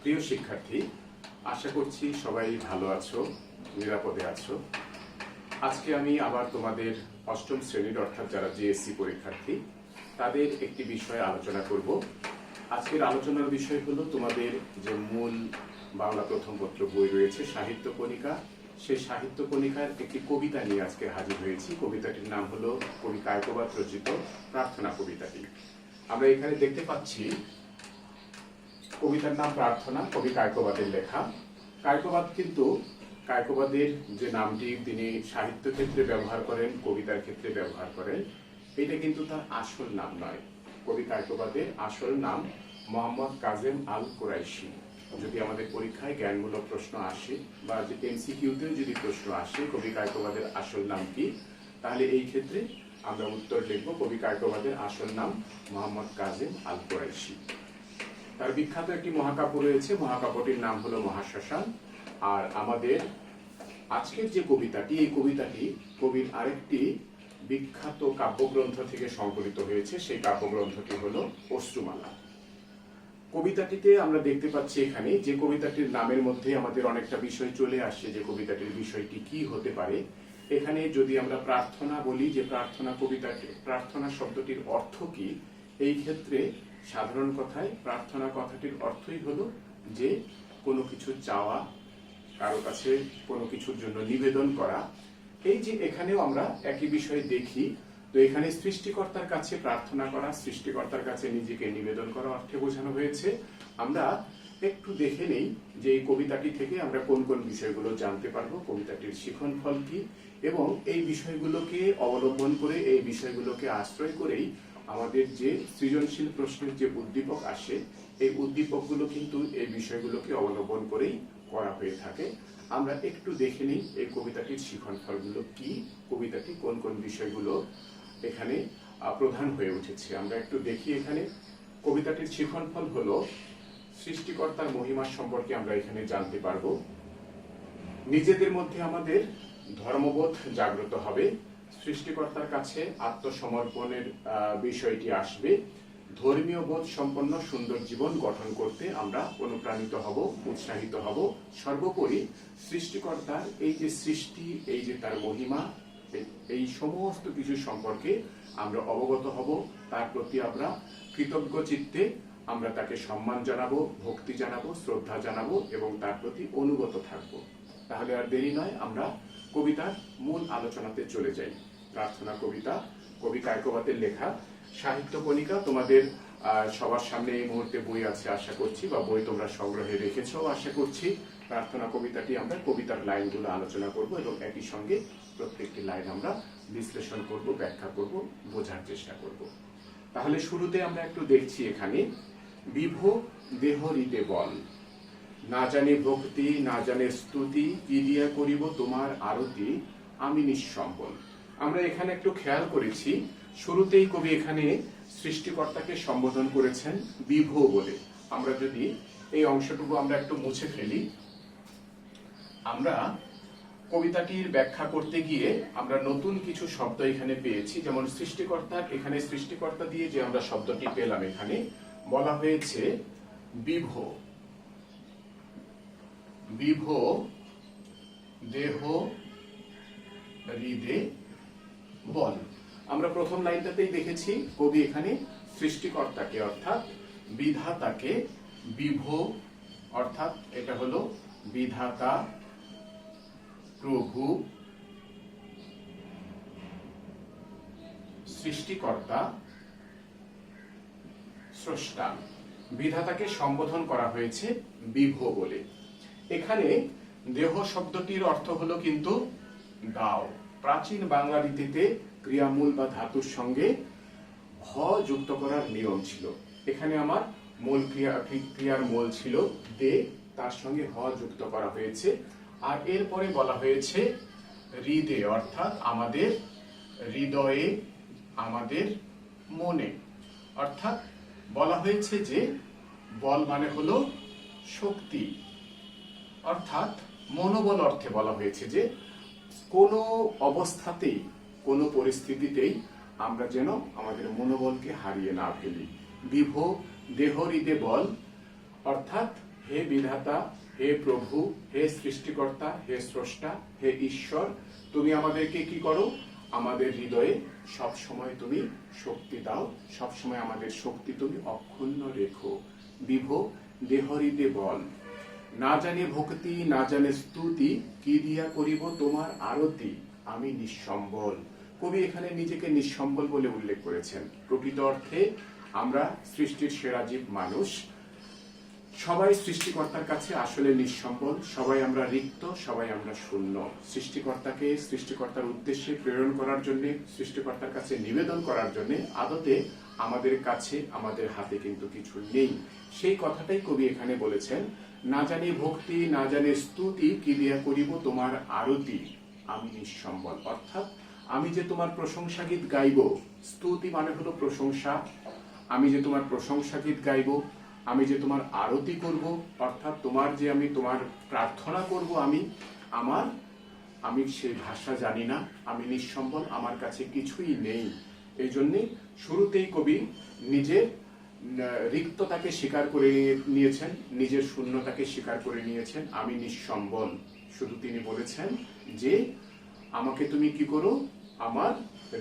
প্রিয় শিক্ষার্থী, আশা করছি সবাই ভালো আছো, নিরাপদে আছো। আজকে আমি আবার তোমাদের অষ্টম শ্রেণীর অর্থাৎ যারা জেএসসি পরীক্ষার্থী তাদের একটি বিষয়ে আলোচনা করব। আজকের আলোচনার বিষয় হলো তোমাদের যে মূল বাংলা প্রথম পত্র বই রয়েছে সাহিত্য কণিকা, সেই সাহিত্য কণিকার একটি কবিতা নিয়ে আজকে হাজির হয়েছি। কবিতাটির নাম হলো কবি কায়কোবাদ রচিত প্রার্থনা কবিতাটি। আমরা এখানে দেখতে পাচ্ছি কবিতার নাম প্রার্থনা, কবি কায়কোবাদের লেখা। কায়কোবাদ কিন্তু কায়কোবাদের যে নামটি তিনি সাহিত্য ক্ষেত্রে ব্যবহার করেন, কবিতার ক্ষেত্রে ব্যবহার করেন, এটা কিন্তু তার আসল নাম নয়। কবি কায়কোবাদের আসল নাম মোহাম্মদ কাজেম আল কুরাইশি। যদি আমাদের পরীক্ষায় জ্ঞানমূলক প্রশ্ন আসে বা যে এমসিকিউতেও যদি প্রশ্ন আসে কবি কায়কোবাদের আসল নাম কি, তাহলে এই ক্ষেত্রে আমরা উত্তর লিখব কবি কায়কোবাদের আসল নাম মোহাম্মদ কাজেম আল কুরাইশি। তার বিখ্যাত একটি মহাকাব্য রয়েছে, মহাকাব্যটির নাম হলো মহাশ্মশান। আর আমাদের আজকের যে কবিতাটি, এই কবিতাটি কবির আরেকটি বিখ্যাত কাব্যগ্রন্থ থেকে সংকলিত হয়েছে। সেই কাব্যগ্রন্থটি হলো অশ্রুমালা। কবিতাটিতে আমরা দেখতে পাচ্ছি এখানে যে কবিতাটির নামের মধ্যে আমাদের অনেকটা বিষয় চলে আসছে, যে কবিতাটির বিষয়টি কি হতে পারে। এখানে যদি আমরা প্রার্থনা বলি, যে প্রার্থনা কবিতাটি, প্রার্থনা শব্দটির অর্থ কি, এই ক্ষেত্রে সাধারণ কথায় প্রার্থনা কথাটির অর্থই হলো যে কোনো কিছু চাওয়া, কারো কাছে কোনো কিছুর জন্য নিবেদন করা। এই যে এখানেও আমরা একই বিষয় দেখি, তো এখানে সৃষ্টিকর্তার কাছে প্রার্থনা করা, সৃষ্টিকর্তার কাছে নিজেকে নিবেদন করা অর্থে বোঝানো হয়েছে। আমরা একটু দেখে নেই যে এই কবিতাটি থেকে আমরা কোন কোন বিষয়গুলো জানতে পারবো, কবিতাটির শিখনফল কি, এবং এই বিষয়গুলোকে অবলম্বন করে, এই বিষয়গুলোকে আশ্রয় করেই আমাদের যে সৃজনশীল প্রশ্নের যে উদ্দীপক আসে, এই উদ্দীপকগুলো কিন্তু এই বিষয়গুলোকে অবলম্বন করেই করা হয়ে থাকে। আমরা একটু দেখে নিই এই কবিতাটির শিখনফলগুলো কি, কবিতাটি কোন কোন বিষয়গুলো এখানে প্রধান হয়ে উঠেছে। আমরা একটু দেখি। এখানে কবিতাটির শিখনফল হলো সৃষ্টিকর্তার মহিমা সম্পর্কে আমরা এখানে জানতে পারবো। নিজেদের মধ্যে আমাদের ধর্মবোধ জাগ্রত হবে, সৃষ্টিকর্তার কাছে আত্মসমর্পণের বিষয়টি আসবে, ধর্মীয় বোধ সম্পন্ন সুন্দর জীবন গঠন করতে আমরা অনুপ্রাণিত হব, উৎসাহিত হব। সর্বোপরি সৃষ্টিকর্তার এই যে সৃষ্টি, এই যে তার মহিমা, এই সমস্ত কিছু সম্পর্কে আমরা অবগত হব, তার প্রতি আমরা কৃতজ্ঞ চিত্তে আমরা তাকে সম্মান জানাবো, ভক্তি জানাবো, শ্রদ্ধা জানাবো এবং তার প্রতি অনুগত থাকবো। তাহলে আর দেরি নয়, আমরা কবিতার মূল আলোচনাতে চলে যাই। প্রার্থনা কবিতা, কবি কায়কোবাদের লেখা সাহিত্য কণিকা। তোমাদের সবার সামনে এই মুহূর্তে বই আছে আশা করছি, বা বই তোমরা সংগ্রহে রেখেছো আশা করছি। প্রার্থনা কবিতাটি আমরা কবিতার লাইনগুলো আলোচনা করব এবং একই সঙ্গে প্রত্যেকটি লাইন আমরা বিশ্লেষণ করব, ব্যাখ্যা করব, বোঝার চেষ্টা করব। তাহলে শুরুতে আমরা একটু দেখছি এখানে, বিভো দেহ হৃদে বল, না জানে ভক্তি না জানে স্তুতি, কি দিয়া করিব তোমার আরতি, আমি নিঃসম্বল। আমরা এখানে একটু খেয়াল করেছি, শুরুতেই কবি এখানে সৃষ্টিকর্তাকে সম্বোধন করেছেন বিভো বলে। আমরা যদি এই অংশটুকু আমরা একটু মুছে ফেলি, আমরা কবিতাটির ব্যাখ্যা করতে গিয়ে আমরা নতুন কিছু শব্দ এখানে পেয়েছি। যেমন সৃষ্টিকর্তার, এখানে সৃষ্টিকর্তা দিয়ে যে আমরা শব্দটি পেলাম, এখানে বলা হয়েছে বিভো, বিভো দেহ হৃদে বল। আমরা প্রথম লাইনটাতেই দেখেছি কবি এখানে সৃষ্টিকর্তাকে অর্থাৎ বিধাতাকে বিভো, অর্থাৎ এটা হলো বিধাতা, প্রভু, সৃষ্টিকর্তা, স্রষ্টা, বিধাতাকে সম্বোধন করা হয়েছে বিভো বলে। এখানে দেহ শব্দটির অর্থ হলো কিন্তু দাও। প্রাচীন বাংলা রীতিতে ক্রিয়ামূল বা ধাতুর সঙ্গে হ যুক্ত করার নিয়ম ছিল। এখানে আমার মূল ক্রিয়ার মূল ছিল দে, তার সঙ্গে হ যুক্ত করা হয়েছে। আর এরপরে বলা হয়েছে হৃদে, অর্থাৎ আমাদের হৃদয়ে, আমাদের মনে। অর্থাৎ বলা হয়েছে যে বল মানে হলো শক্তি, অর্থাৎ মনোবল অর্থে বলা হয়েছে যে কোনো অবস্থাতেই, কোনো পরিস্থিতিতেই আমরা যেন আমাদের মনোবলকে হারিয়ে না ফেলি। বিভো দেহ হৃদে বল, অর্থাৎ হে বিধাতা, হে প্রভু, হে সৃষ্টিকর্তা, হে স্রষ্টা, হে ঈশ্বর, তুমি আমাদেরকে কি করো? আমাদের হৃদয়ে সব সময় তুমি শক্তি দাও, সব সময় আমাদের শক্তি তুমি অক্ষুণ্ণ রেখো। বিভো দেহরিতে বল, না জানে ভক্তি না জানে স্তুতি, কি দিয়া করিব তোমার আরতি, আমি নিঃসম্বল। কবি এখানে নিজেকে নিঃসম্বল বলে উল্লেখ করেছেন। প্রকৃত অর্থে আমরা সৃষ্টির সেরা জীব মানুষ, সবাই সৃষ্টিকর্তার কাছে আসলে নিঃসম্বল, সবাই আমরা রিক্ত, সবাই আমরা শূন্য। সৃষ্টিকর্তাকে সৃষ্টিকর্তার উদ্দেশ্যে প্রেরণ করার জন্য, সৃষ্টিকর্তার কাছে নিবেদন করার জন্য আদতে আমাদের কাছে, আমাদের হাতে কিন্তু কিছু নেই। সেই কথাটাই কবি এখানে বলেছেন, না জানি ভক্তি না জানি স্তুতি, কি দিয়া করিব তোমার আরতি, আমি নিঃসম্বল। অর্থাৎ আমি যে তোমার প্রশংসা গীত গাইব, স্তুতি মানে হলো প্রশংসা, আমি যে তোমার প্রশংসা গীত গাইব, আমি যে তোমার আরতি করব, অর্থাৎ তোমার যে আমি তোমার প্রার্থনা করব, আমি সেই ভাষা জানি না, আমি নিঃসম্বল, আমার কাছে কিছুই নেই। এই জন্যে শুরুতেই কবি নিজের রিক্ততাকে স্বীকার করে নিয়েছেন, নিজের শূন্যতাকে স্বীকার করে নিয়েছেন। আমি নিঃসম্বল। শুধু তিনি বলেছেন যে আমাকে তুমি কি করো? আমার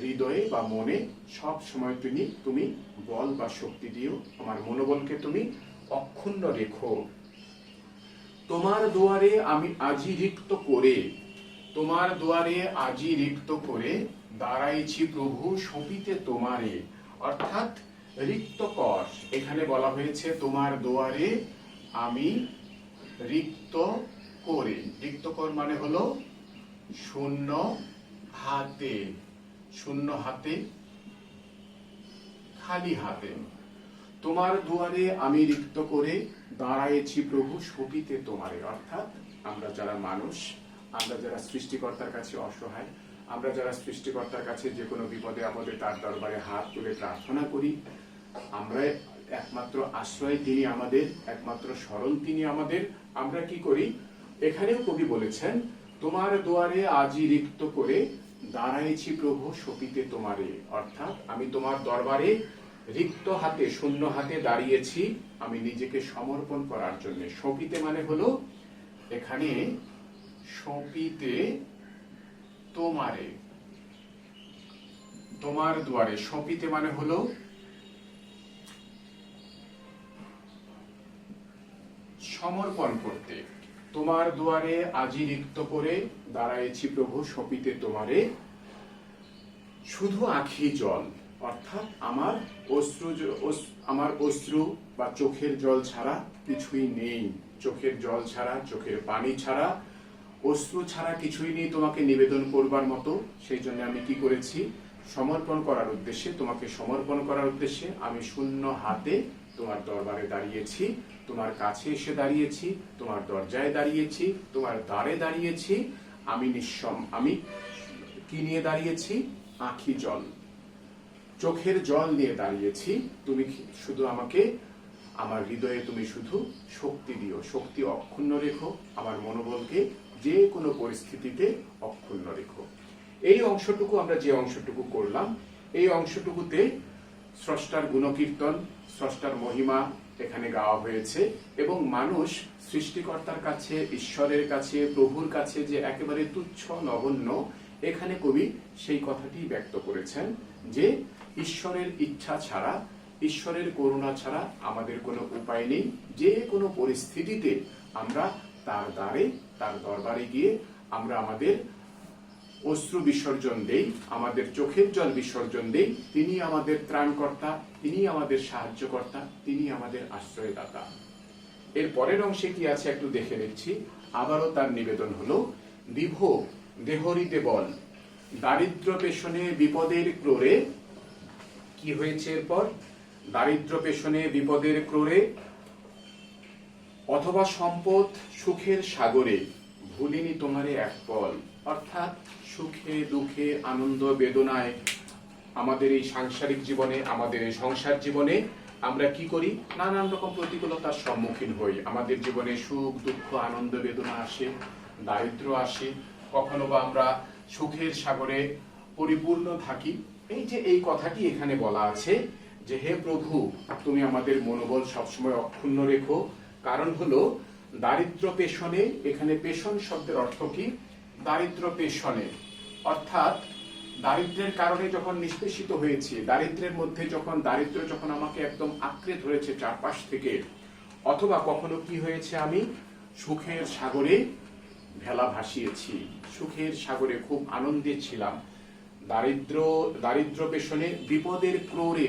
হৃদয়ে বা মনে সব সময় তুমি বল বা শক্তি দিও, আমার মনোবলকে তুমি অক্ষুণ্ণ রেখো। তোমার দুয়ারে আমি আজি রিক্ত করে, তোমার দুয়ারে আজি রিক্ত করে, দাঁড়াইছি প্রভু শোভিতে তোমারে। অর্থাৎ রিক্ত কর, এখানে বলা হয়েছে তোমার দুয়ারে আমি রিক্ত করে। রিক্ত কর মানে হলো শূন্য হাতে, শূন্য হাতে, খালি হাতে। তোমার দুয়ারে আমি রিক্ত করে, দাঁড়াইছি প্রভু শোভিতে তোমারে। অর্থাৎ আমরা যারা মানুষ, আমরা যারা সৃষ্টিকর্তার কাছে অসহায়, আমরা যারা সৃষ্টিকর্তার কাছে যে কোনো বিপদে আপদে তার দরবারে হাত তুলে প্রার্থনা করি, আমরা একমাত্র আশ্রয় তিনি আমাদের, একমাত্র শরণ তিনি আমাদের। আমরা কি করি? এখানেও কবি বলেছেন, তোমার দুয়ারে আজি রিক্ত করে, দাঁড়াইছি প্রভু শোভিতে তোমারে। অর্থাৎ আমি তোমার দরবারে রিক্ত হাতে, শূন্য হাতে দাঁড়িয়েছি, আমি নিজেকে সমর্পণ করার জন্য। শোভিতে মানে হলো এখানে শোভিতে তোমারে, তোমার দুয়ারে। শোভিতে মানে হলো সমর্পণ করতে। তোমার দুয়ারে আজি রিক্ত করে, দাঁড়াইছি প্রভু শোভিতে তোমারে, শুধু আঁখি জল। অর্থাৎ আমার অশ্রু বা চোখের জল ছাড়া কিছুই নেই। চোখের জল ছাড়া, চোখের পানি ছাড়া, অশ্রু ছাড়া কিছুই নেই তোমাকে নিবেদন করবার মতো। সেই জন্য আমি কি করেছি? সমর্পণ করার উদ্দেশ্যে, তোমাকে সমর্পণ করার উদ্দেশ্যে আমি শূন্য হাতে তোমার দরবারে দাঁড়িয়েছি, তোমার কাছে এসে দাঁড়িয়েছি, তোমার দরজায় দাঁড়িয়েছি, তোমার দ্বারে দাঁড়িয়েছি। আমি কি নিয়ে দাঁড়িয়েছি? আঁখি জল, চোখের জল নিয়ে দাঁড়িয়েছি। তুমি শুধু আমাকে, আমার হৃদয়ে তুমি শুধু শক্তি দিও, শক্তি অক্ষুণ্ণ রেখো, আমার মনোবলকে যে কোনো পরিস্থিতিতে অক্ষুণ্ণ রেখো। এই অংশটুকু আমরা যে অংশটুকু করলাম, এই অংশটুকুতে স্রষ্টার গুণকীর্তন, স্রষ্টার মহিমা এখানে গাওয়া হয়েছে এবং মানুষ সৃষ্টিকর্তার কাছে, ঈশ্বরের কাছে, প্রভুর কাছে যে একেবারে তুচ্ছ নগণ্য, এখানে কবি সেই কথাটি ব্যক্ত করেছেন যে ঈশ্বরের ইচ্ছা ছাড়া, ঈশ্বরের করুণা ছাড়া আমাদের কোনো উপায় নেই। যে কোনো পরিস্থিতিতে আমরা তার দ্বারে, তার দরবারে গিয়ে আমরা আমাদের অশ্রু বিসর্জন দেই, আমাদের চোখের জল বিসর্জন দেই। তিনি আমাদের ত্রাণকর্তা, তিনি আমাদের সাহায্যকর্তা, তিনি আমাদের আশ্রয়দাতা। এর পরের অংশে কি আছে একটু দেখে নিচ্ছি। আবারও তার নিবেদন হলো, বিভো দেহরিতে বল, দারিদ্র পেশনে বিপদের ক্রোরে। কি হয়েছে এরপর? দারিদ্র পেশনে বিপদের ক্রোরে, অথবা সম্পদ সুখের সাগরে, ভুলিনি তোমারে এক পল। অর্থাৎ সুখে দুঃখে আনন্দ বেদনায় আমাদের এই সাংসারিক জীবনে, আমাদের এই সংসার জীবনে আমরা কি করি? নানান রকম প্রতিকূলতার সম্মুখীন হই। আমাদের জীবনে সুখ দুঃখ আনন্দ বেদনা আসে, দারিদ্র আসে, কখনো বা আমরা সুখের সাগরে পরিপূর্ণ থাকি। এই যে এই কথাটি এখানে বলা আছে যে হে প্রভু, তুমি আমাদের মনোবল সবসময় অক্ষুণ্ণ রেখো, কারণ হলো দারিদ্র পেশনে, এখানে পেশন শব্দের অর্থ কি? দারিদ্র পেশনে, অর্থাৎ দারিদ্রের কারণে যখন নিষ্পেষিত হয়েছি, দারিদ্রের মধ্যে যখন দারিদ্র যখন আমাকে একদম আঁকড়ে ধরেছে চারপাশ থেকে, অথবা কখনো কি হয়েছে, আমি সুখের সাগরে ভেলা ভাসিয়েছি, সুখের সাগরে খুব আনন্দে ছিলাম, দারিদ্র পেশনে বিপদের ক্রোড়ে,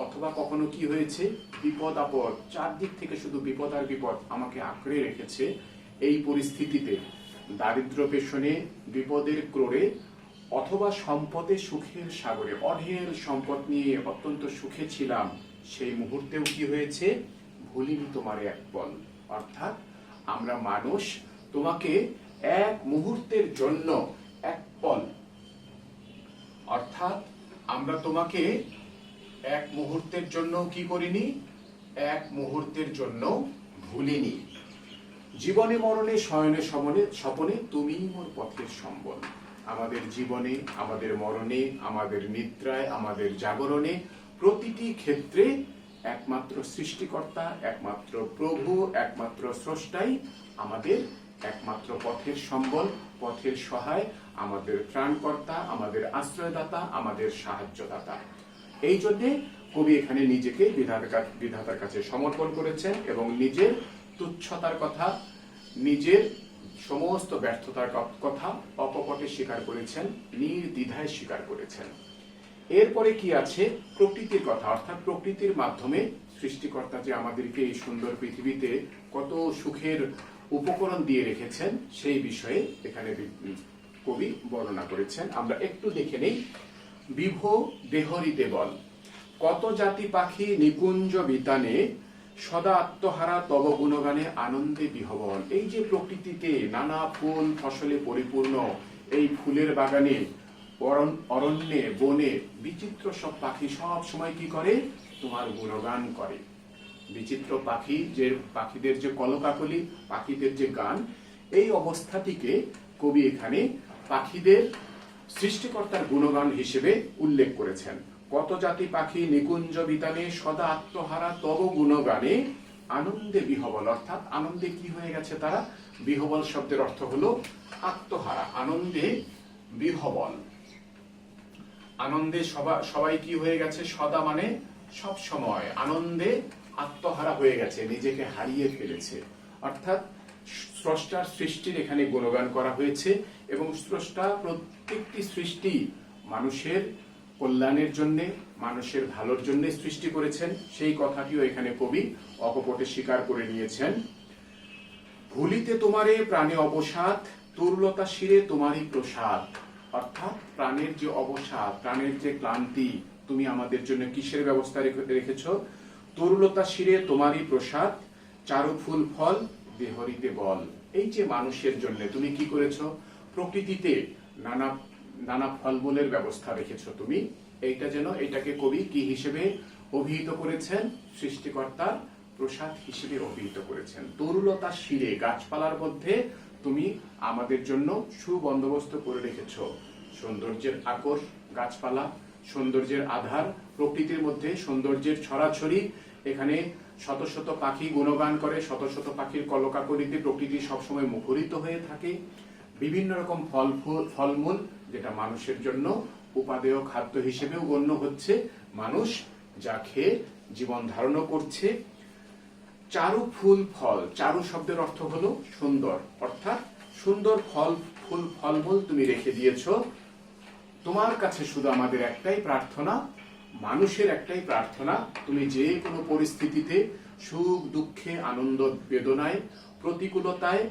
অথবা কখনো কি হয়েছে, বিপদ আপদ, চারদিক থেকে শুধু বিপদ আর বিপদ আমাকে আঁকড়ে রেখেছে। এই পরিস্থিতিতে দারিদ্র পেশনে, বিপদের ক্রোড়ে, অথবা সম্পদে সুখের সাগরে, অঢেল সম্পদ নিয়ে অত্যন্ত সুখে ছিলাম, সেই মুহূর্তেও কি হয়েছে, ভুলিনি তোমারে এক পল। অর্থাৎ আমরা মানুষ, তোমাকে এক মুহূর্তের জন্য, এক পল, অর্থাৎ আমরা তোমাকে এক মুহূর্তের জন্য কি করিনি, এক মুহূর্তের জন্য ভুলিনি। জীবনে মরণে শয়নে স্বপনে তুমি মোর পথের সম্বল। আমাদের জীবনে, আমাদের মরণে, আমাদের নিদ্রায়, আমাদের জাগরণে, প্রতিটি ক্ষেত্রে একমাত্র সৃষ্টিকর্তা, একমাত্র প্রভু, একমাত্র স্রষ্টাই আমাদের একমাত্র পথের সম্বল, পথের সহায়, আমাদের ত্রাণকর্তা, আমাদের আশ্রয়দাতা, আমাদের সাহায্যদাতা। এই জন্যে কবি এখানে নিজেকে বিধাতার কাছে সমর্পণ করেছেন এবং নিজের তুচ্ছতার কথা, নিজের সমস্ত ব্যর্থতার কথা অকপটে স্বীকার করেছেন, নির্দ্বিধায় স্বীকার করেছেন। এরপরে কি আছে, প্রকৃতির কথা, অর্থাৎ প্রকৃতির মাধ্যমে সৃষ্টিকর্তা যে আমাদেরকে এই সুন্দর পৃথিবীতে কত সুখের উপকরণ দিয়ে রেখেছেন, সেই বিষয়ে এখানে কবি বর্ণনা করেছেন। আমরা একটু দেখে নেই। বিভ দেহরিতে বল, কত জাতি পাখি নিকুঞ্জ বিতানে, সদা আত্মহারা তব গুণগানে আনন্দে বিহবল। এই যে প্রকৃতিতে নানা ফুল ফসলে পরিপূর্ণ এই ফুলের বাগানে, অরণ্যে, বনে বিচিত্র সব পাখি সব সময় কি করে, তোমার গুণগান করে। বিচিত্র পাখি, যে পাখিদের যে কলকাকলি, পাখিদের যে গান, এই অবস্থাটিকে কবি এখানে পাখিদের সৃষ্টিকর্তার গুণগান হিসেবে উল্লেখ করেছেন। কত জাতি পাখি নিকুঞ্জ বিতানে, সদা আত্মহারা তব গুণগানে আনন্দে বিহবল। অর্থাৎ আনন্দে কি হয়ে গেছে তারা, বিহবল শব্দের অর্থ হলো আত্মহারা, আনন্দে বিহবল। আনন্দে সবাই কি হয়ে গেছে, সদা মানে সব সময়, আনন্দে আত্মহারা হয়ে গেছে, নিজেকে হারিয়ে ফেলেছে। অর্থাৎ স্রষ্টার সৃষ্টির এখানে গুণগান করা হয়েছে এবং স্রষ্টা প্রত্যেকটি সৃষ্টি মানুষের কল্যাণের জন্য, মানুষের ভালোর জন্য সৃষ্টি করেছেন, সেই কথাটিও এখানে কবি অকপটে স্বীকার করে নিয়েছেন। ভুলিতে তোমারে প্রাণে অবসাদ, তুরলতা শিরে তোমারই প্রসাদ। অর্থাৎ প্রাণের যে অবসাদ, প্রাণের যে ক্লান্তি, তুমি আমাদের জন্য কিসের ব্যবস্থা রেখেছ, তরুলতা শিরে তোমারই প্রসাদ, চারু ফুল ফল দেহরিতে বল। এই যে মানুষের জন্য তুমি কি করেছো, প্রকৃতিতে নানা নানা ফলমূলের ব্যবস্থা রেখেছো তুমি। এইটা যেন, এটাকে কবি কি হিসেবে অভিহিত করেছেন, সৃষ্টিকর্তার প্রসাদ হিসেবে অভিহিত করেছেন। তরুলতা শিরে, গাছপালার মধ্যে তুমি আমাদের জন্য সুবন্দোবস্ত করে রেখেছ। সৌন্দর্যের আকর গাছপালা, সৌন্দর্যের আধার, প্রকৃতির মধ্যে সৌন্দর্যের ছড়াছড়ি। এখানে শত শত পাখি গুণগান করে, শত শত পাখির কলকাকলিতে প্রকৃতি সবসময় মুখরিত হয়ে থাকে। বিভিন্ন রকম ফলমূল, যেটা মানুষের জন্য উপাদেয় খাদ্য হিসেবেও গণ্য হচ্ছে, মানুষ যা খেয়ে জীবন ধারণ করছে। চারু ফুল ফল, চারু শব্দের অর্থ হলো সুন্দর, অর্থাৎ সুন্দর ফলমূল তুমি রেখে দিয়েছ। তোমার কাছে শুধু আমাদের একটাই প্রার্থনা, মানুষের একটাই প্রার্থনা, তুমি যে কোনো পরিস্থিতিতে, সুখ দুঃখে, আনন্দ বেদনায়, প্রতিকূলতায়,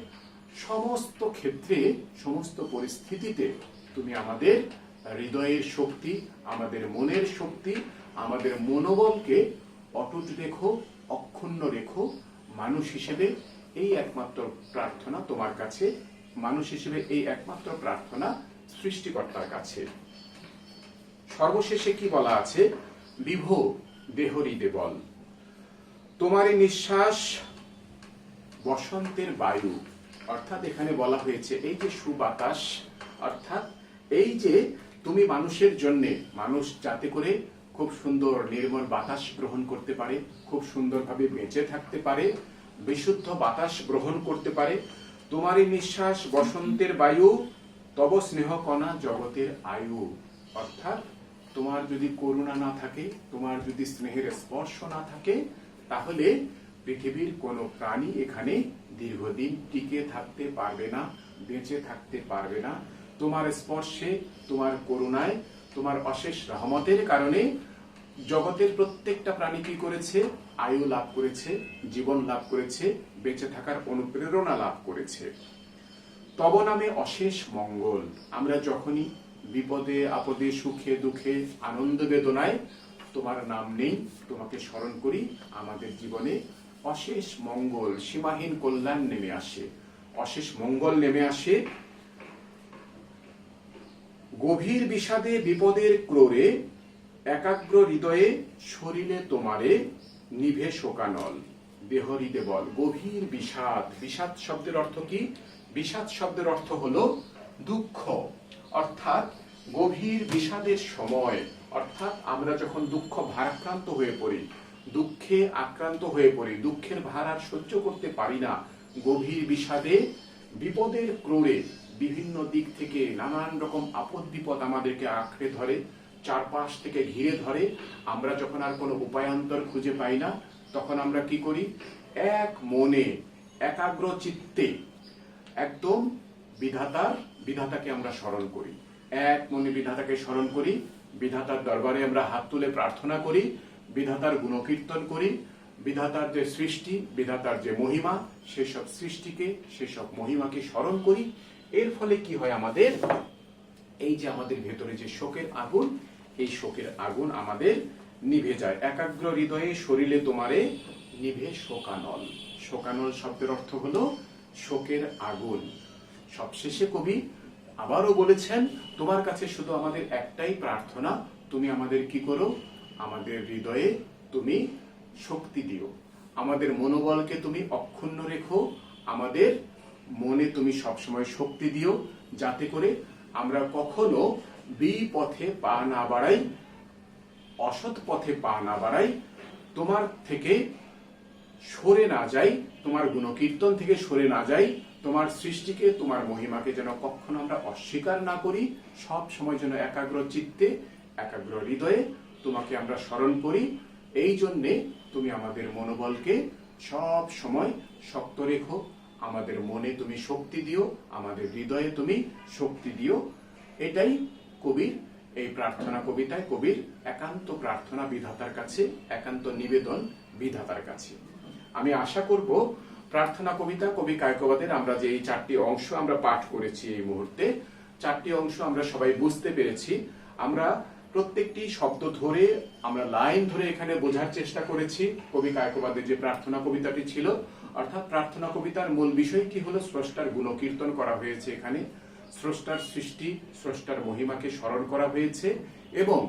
সমস্ত ক্ষেত্রে, সমস্ত পরিস্থিতিতে তুমি আমাদের হৃদয়ের শক্তি, আমাদের মনের শক্তি, আমাদের মনোবলকে অটুট রেখো, অক্ষুণ্ণ রেখো। মানুষ হিসেবে এই একমাত্র প্রার্থনা তোমার কাছে, মানুষ হিসেবে এই একমাত্র প্রার্থনা সৃষ্টিকর্তার কাছে। সর্বশেষে কি বলা আছে, বিভ দেহরিদে বল, তোমারই নিঃশ্বাস বসন্তের বায়ু। অর্থাৎ এখানে বলা হয়েছে এই যে সুবাতাস, অর্থাৎ এই যে তুমি মানুষের জন্য, মানুষ যাতে করে খুব সুন্দর নির্মল বাতাস গ্রহণ করতে পারে, খুব সুন্দরভাবে বেঁচে থাকতে পারে, বিশুদ্ধ বাতাস গ্রহণ করতে পারে। তোমারই নিঃশ্বাস বসন্তের বায়ু, তব স্নেহ কণা জগতের আয়ু। অর্থাৎ তোমার যদি করুণা না থাকে, তোমার যদি স্নেহের স্পর্শ না থাকে, তাহলে পৃথিবীর কোনো প্রাণী এখানে দীর্ঘদিন টিকে থাকতে পারবে না, বেঁচে থাকতে পারবে না। তোমার স্পর্শে, তোমার করুণায়, তোমার অশেষ রহমতের কারণে জগতের প্রত্যেকটা প্রাণী কি করেছে? আয়ু লাভ করেছে, জীবন লাভ করেছে, বেঁচে থাকার অনুপ্রেরণা লাভ করেছে। তব নামে অশেষ মঙ্গল। আমরা যখনই বিপদে আপদে, সুখে দুঃখে, আনন্দ বেদনায় তোমার নাম নেই, তোমাকে স্মরণ করি, আমাদের জীবনে অশেষ মঙ্গল, সীমাহীন কল্যাণ নেমে আসে, অশেষ মঙ্গল নেমে আসে। গভীর বিষাদে বিপদের ক্রোরে, একাগ্র হৃদয়ে শরীরে তোমারে, নিভে শোকানল। দেহ হৃদে বল। গভীর বিষাদ, বিষাদ শব্দের অর্থ কি? বিষাদ শব্দের অর্থ হলো দুঃখ। অর্থাৎ গভীর বিষাদের সময়, অর্থাৎ আমরা যখন দুঃখ ভারাক্রান্ত হয়ে পড়ি, দুঃখে আক্রান্ত হয়ে পড়ি, দুঃখের ভার আর সহ্য করতে পারি না, গভীর বিষাদে বিপদের ক্রোড়ে, বিভিন্ন দিক থেকে নানান রকম আপদ বিপদ আমাদেরকে আঁকড়ে ধরে, চারপাশ থেকে ঘিরে ধরে, আমরা যখন আর কোনো উপায়ান্তর খুঁজে পাই না, তখন আমরা কি করি? এক মনে, একাগ্র চিত্তে একদম বিধাতাকে আমরা স্মরণ করি, এক মনে বিধাতাকে স্মরণ করি, বিধাতার দরবারে আমরা হাত তুলে প্রার্থনা করি, বিধাতার গুণকীর্তন করি, বিধাতার যে সৃষ্টি, বিধাতার যে মহিমা, সেসব সৃষ্টিকে, সেসব মহিমাকে স্মরণ করি। এর ফলে কি হয়? আমাদের এই যে আমাদের ভেতরে যে শোকের আগুন, এই শোকের আগুন আমাদের নিভে যায়। একাগ্র হৃদয়ে শরীরে তোমারে, নিভে শোকানল। শোকানল শব্দের অর্থ হলো শোকের আগুন। সবশেষে কবি আবারও বলেছেন, তোমার কাছে শুধু আমাদের একটাই প্রার্থনা, তুমি আমাদের কি করো? আমাদের হৃদয়ে তুমি শক্তি দিও, আমাদের মনোবলকে তুমি অক্ষুণ্ণ রেখো, আমাদের মনে তুমি সবসময় শক্তি দিও, যাতে করে আমরা কখনো বিপথে পা না বাড়াই, অসৎ পথে পা না বাড়াই, তোমার থেকে সরে না যাই, তোমার গুণকীর্তন থেকে সরে না যাই, তোমার সৃষ্টিকে, তোমার মহিমাকে যেন কখনো আমরা অস্বীকার না করি, সব সময় যেন একাগ্র চিত্তে, একাগ্র হৃদয়ে তোমাকে আমরা স্মরণ করি। এই জন্যে তুমি আমাদের মনোবলকে সব সময় শক্ত রেখো, আমাদের মনে তুমি শক্তি দিও, আমাদের হৃদয়ে তুমি শক্তি দিও। এটাই কবির এই প্রার্থনা কবিতায়, কবির একান্ত প্রার্থনা বিধাতার কাছে, একান্ত নিবেদন বিধাতার কাছে। আমি আশা করব প্রার্থনা কবিতা কবি কায়কোবাদের আমরা যে এই চারটি অংশ আমরা পাঠ করেছি, এই মুহূর্তে চারটি অংশ আমরা সবাই বুঝতে পেরেছি। আমরা প্রত্যেকটি শব্দ ধরে, আমরা লাইন ধরে এখানে বোঝার চেষ্টা করেছি কবি কায়কোবাদের যে প্রার্থনা কবিতাটি ছিল। অর্থাৎ প্রার্থনা কবিতার মূল বিষয় কি হলো? স্রষ্টার গুণকীর্তন করা হয়েছে এখানে, স্রষ্টার সৃষ্টি, স্রষ্টার মহিমাকে স্মরণ করা হয়েছে, এবং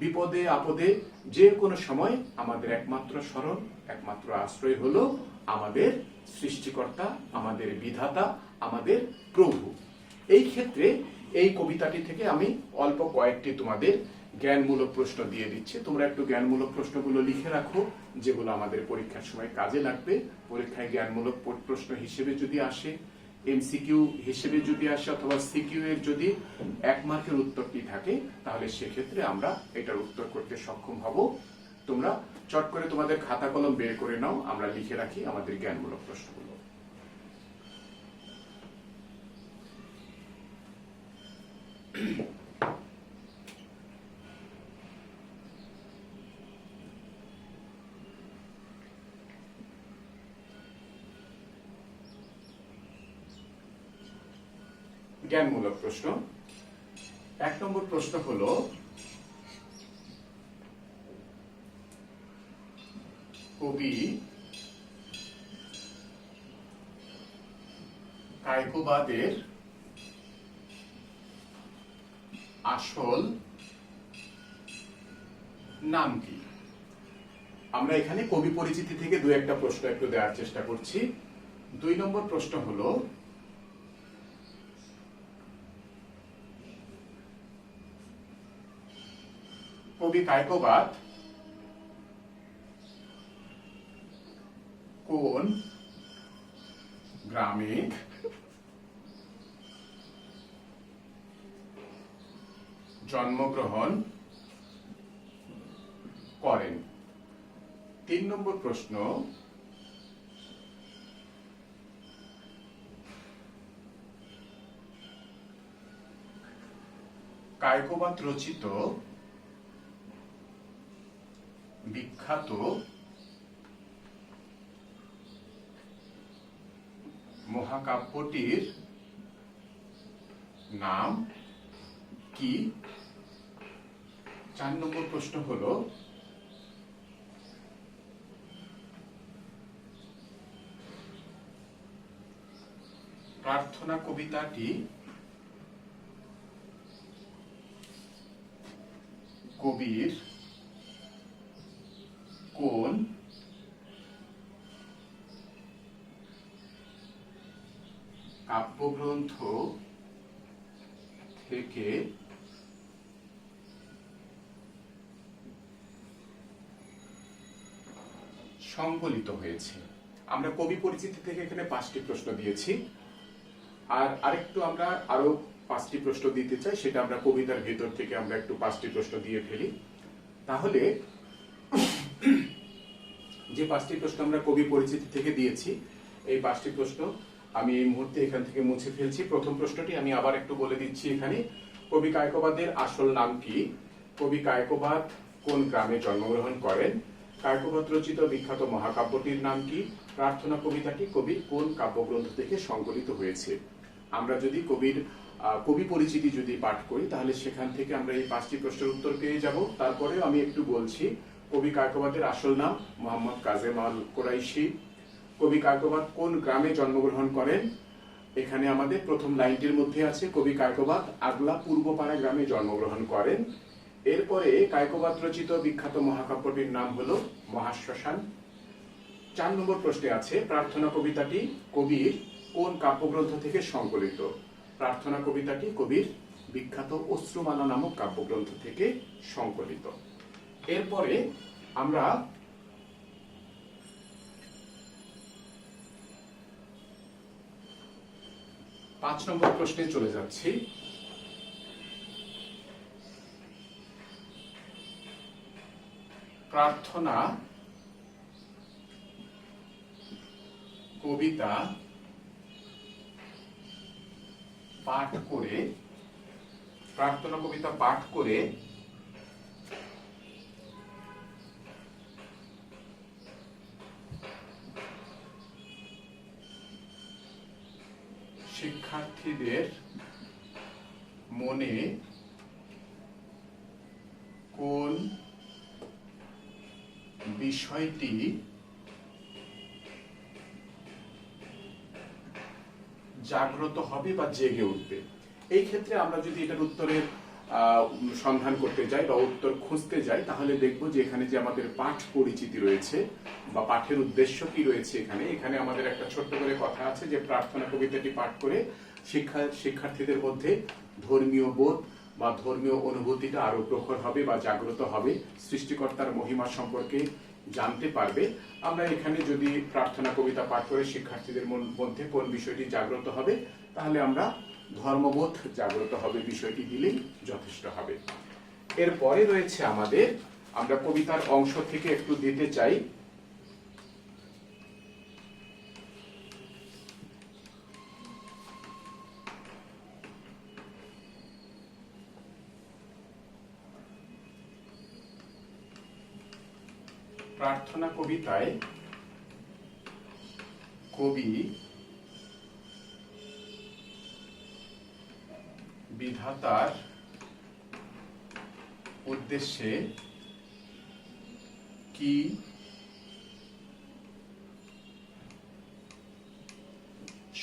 বিপদে আপদে যে কোনো সময় আমাদের একমাত্র স্মরণ, একমাত্র আশ্রয় হলো আমাদের সৃষ্টিকর্তা, আমাদের বিধাতা, আমাদের প্রভু। এই ক্ষেত্রে এই কবিতাটি থেকে আমি অল্প কয়েকটি তোমাদের জ্ঞানমূলক প্রশ্ন দিয়ে দিচ্ছি। তোমরা একটু জ্ঞানমূলক প্রশ্নগুলো লিখে রাখো, যেগুলো আমাদের পরীক্ষার সময় কাজে লাগবে। পরীক্ষায় জ্ঞানমূলক প্রশ্ন হিসেবে যদি আসে, এমসিকিউ হিসেবে যদি আসে, অথবা সিকিউ এর যদি 1 মার্কের উত্তরটি থাকে, তাহলে সেক্ষেত্রে আমরা এটার উত্তর করতে সক্ষম হব। তোমরা চট করে তোমাদের খাতা কলম বের করে নাও, আমরা লিখে রাখি আমাদের জ্ঞানমূলক প্রশ্নগুলো। জ্ঞানমূলক প্রশ্ন। 1 নম্বর প্রশ্ন হলো, কবি কায়কোবাদের আসল নাম কি? আমরা এখানে কবি পরিচিতি থেকে 2-1টা প্রশ্ন একটু দেওয়ার চেষ্টা করছি। 2 নম্বর প্রশ্ন হলো, কবি কায়কোবাদ কোন গ্রামে জন্মগ্রহণ করেন। 3 নম্বর প্রশ্ন, কায়কোবাদ রচিত বিখ্যাত মহাকাব্যটির নাম কি? 4 নম্বর প্রশ্ন হলো, প্রার্থনা কবিতাটি কবির কোন কাব্যগ্রন্থ থেকে সংকলিত হয়েছে? আমরা কবি পরিচিতি থেকে এখানে 5টি প্রশ্ন দিয়েছি, আর আরেকটু আমরা আরো 5টি প্রশ্ন দিতে চাই, সেটা আমরা কবিতার ভেতর থেকে আমরা একটু 5টি প্রশ্ন দিয়ে ফেলি। তাহলে যে 5টি প্রশ্ন আমরা কবি পরিচিতি থেকে দিয়েছি, এই 5টি প্রশ্ন আমি এই মুহূর্তে এখান থেকে মুছে ফেলছি। প্রথম প্রশ্নটি আমি আবার একটু বলে দিচ্ছি এখানে, কবি কায়কোবাদের আসল নাম কি? কবি কায়কোবাদ কোন গ্রামে জন্মগ্রহণ করেন? কায়কোবাদ রচিত বিখ্যাত মহাকাব্যটির নাম কি? প্রার্থনা কবিতাটি কবির কোন কাব্যগ্রন্থ থেকে সংকলিত হয়েছে? আমরা যদি কবি পরিচিতি যদি পাঠ করি, তাহলে সেখান থেকে আমরা এই 5টি প্রশ্নের উত্তর পেয়ে যাব। তারপরে আমি একটু বলছি, কবি কায়কোবাদের আসল নাম মোহাম্মদ কাজেম আল কোরাইশি। কবি কায়কোবাদ কোন গ্রামে জন্মগ্রহণ করেন? এখানে আমাদের প্রথম লাইনটির মধ্যে আছে, কবি কায়কোবাদ আগলা পূর্বপাড়া গ্রামে জন্মগ্রহণ করেন। এরপরে কায়কোবাদ রচিত বিখ্যাত মহাকাব্যটির নাম হলো মহাশ্মশান। 4 নম্বর প্রশ্নে আছে, প্রার্থনা কবিতাটি কবির কোন কাব্যগ্রন্থ থেকে সংকলিত? প্রার্থনা কবিতাটি কবির বিখ্যাত অশ্রুমালা নামক কাব্যগ্রন্থ থেকে সংকলিত। এরপরে আমরা পাঁচ নম্বর প্রশ্নে চলে যাচ্ছি। প্রার্থনা কবিতা পাঠ করে শিক্ষার্থীদের মনে কোন বিষয়টি জাগ্রত হবে বা জেগে উঠবে? এই ক্ষেত্রে আমরা যদি এটার উত্তরের সন্ধান করতে যাই বা উত্তর খুঁজতে যাই, তাহলে দেখবো যে এখানে যে আমাদের পাঠ পরিচিতি রয়েছে বা পাঠের উদ্দেশ্য কি রয়েছে, এখানে আমাদের একটা ছোট্ট করে কথা আছে যে প্রার্থনা কবিতাটি পাঠ করে শিক্ষার্থীদের মধ্যে ধর্মীয় বোধ বা ধর্মীয় অনুভূতিটা আরো প্রখর হবে বা জাগ্রত হবে, সৃষ্টিকর্তার মহিমা সম্পর্কে জানতে পারবে। আমরা এখানে যদি প্রার্থনা কবিতা পাঠ করে শিক্ষার্থীদের মধ্যে কোন বিষয়টি জাগ্রত হবে, তাহলে আমরা ধর্মবোধ জাগ্রত হবে বিষয়টি দিলেই যথেষ্ট হবে। এরপরে রয়েছে আমাদের, আমরা কবিতার অংশ থেকে একটু দিতে চাই, প্রার্থনা কবিতায় কবি বিধাতার উদ্দেশ্যে কি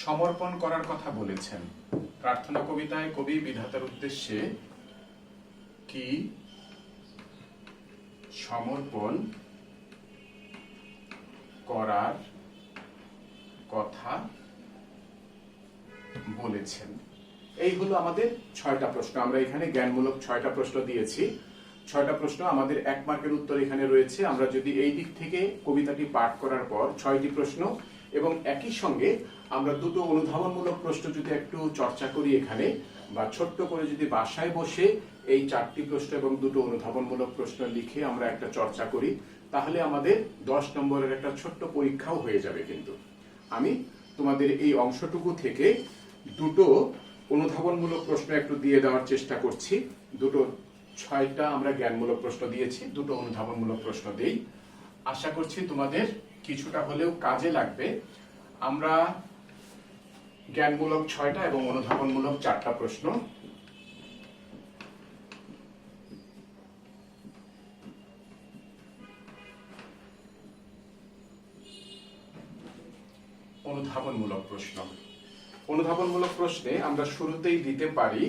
সমর্পণ করার কথা বলেছেন? প্রার্থনা কবিতায় কবি বিধাতার উদ্দেশ্যে কি সমর্পণ করার কথা বলেছেন? এই হলো আমাদের 6টা প্রশ্ন। আমরা এখানে জ্ঞানমূলক 6টা প্রশ্ন দিয়েছি। 6টা প্রশ্ন আমাদের 1 মার্কের উত্তর এখানে রয়েছে। আমরা যদি এই দিক থেকে কবিতাটি পাঠ করার পর 6টি প্রশ্ন এবং একই সঙ্গে আমরা দুটো অনুধাবনমূলক প্রশ্ন যদি একটু চর্চা করি এখানে, বা ছোট্ট করে যদি বাসায় বসে এই 4টি প্রশ্ন এবং দুটো অনুধাবনমূলক প্রশ্ন লিখে আমরা একটা চর্চা করি, তাহলে আমাদের 10 নম্বরের একটা ছোট্ট পরীক্ষাও হয়ে যাবে। কিন্তু আমি তোমাদের এই অংশটুকু থেকে দুটো অনুধাবনমূলক প্রশ্ন একটু দিয়ে দেওয়ার চেষ্টা করছি। দুটো 6টা আমরা জ্ঞানমূলক প্রশ্ন দিয়েছি, দুটো অনুধাবনমূলক প্রশ্ন দেই। আশা করছি তোমাদের কিছুটা হলেও কাজে লাগবে। আমরা জ্ঞানমূলক 6টা এবং অনুধাবনমূলক 4টা প্রশ্ন। অনুধাবনমূলক প্রশ্ন, অনুধাবনমূলক প্রশ্নে আমরা শুরুতেই দিতে পারি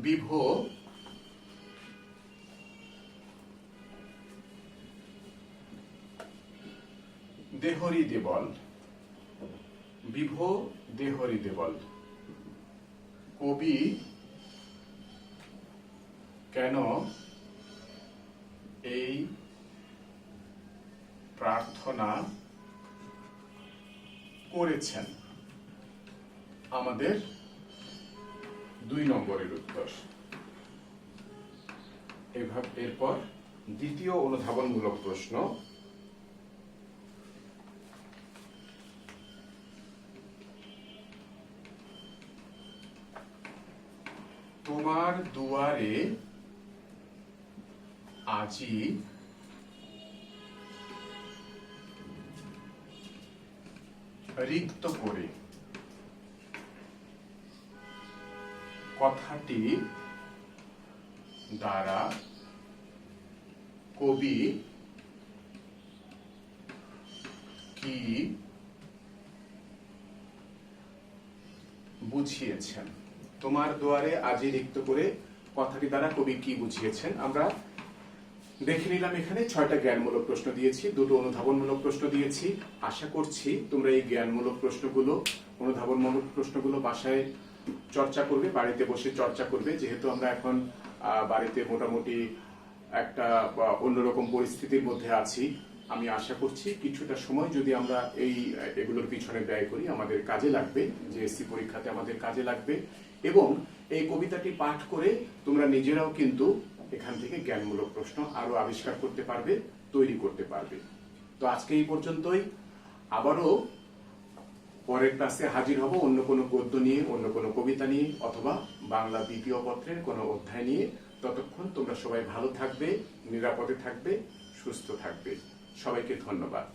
বিভো দেহরি দেবল। বিভো দেহরি দেবল, কবি কেন এই প্রার্থনা করেছেন? আমাদের 2 নম্বরের উত্তর। এরপর দ্বিতীয় অনুধাবনমূলক প্রশ্ন, তোমার দুয়ারে আজি রিক্ত করে কথাটি দ্বারা কবি কি বুঝিয়েছেন? তোমার দুয়ারে আজি রিক্ত করে কথাটি দ্বারা কবি কি বুঝিয়েছেন? আমরা দেখে নিলাম এখানে 6টা জ্ঞানমূলক প্রশ্ন দিয়েছি, দুটো অনুধাবনমূলক প্রশ্ন দিয়েছি। আশা করছি তোমরা এই জ্ঞানমূলক প্রশ্নগুলো, অনুধাবনমূলক প্রশ্নগুলো বাসায় চর্চা করবে, বাড়িতে বসে চর্চা করবে। যেহেতু আমরা এখন বাড়িতে মোটামুটি একটা অন্যরকম পরিস্থিতির মধ্যে আছি, আমি আশা করছি কিছুটা সময় যদি আমরা এগুলোর পিছনে ব্যয় করি আমাদের কাজে লাগবে, জিএসসি পরীক্ষাতে আমাদের কাজে লাগবে। এবং এই কবিতাটি পাঠ করে তোমরা নিজেরাও কিন্তু এখান থেকে জ্ঞানমূলক প্রশ্ন আরো আবিষ্কার করতে পারবে, তৈরি করতে পারবে। তো আজকে এই পর্যন্তই। আবারও পরের ক্লাসে হাজির হব অন্য কোনো গদ্য নিয়ে, অন্য কোনো কবিতা নিয়ে, অথবা বাংলা দ্বিতীয় পত্রের কোনো অধ্যায় নিয়ে। ততক্ষণ তোমরা সবাই ভালো থাকবে, নিরাপদে থাকবে, সুস্থ থাকবে। সবাইকে ধন্যবাদ।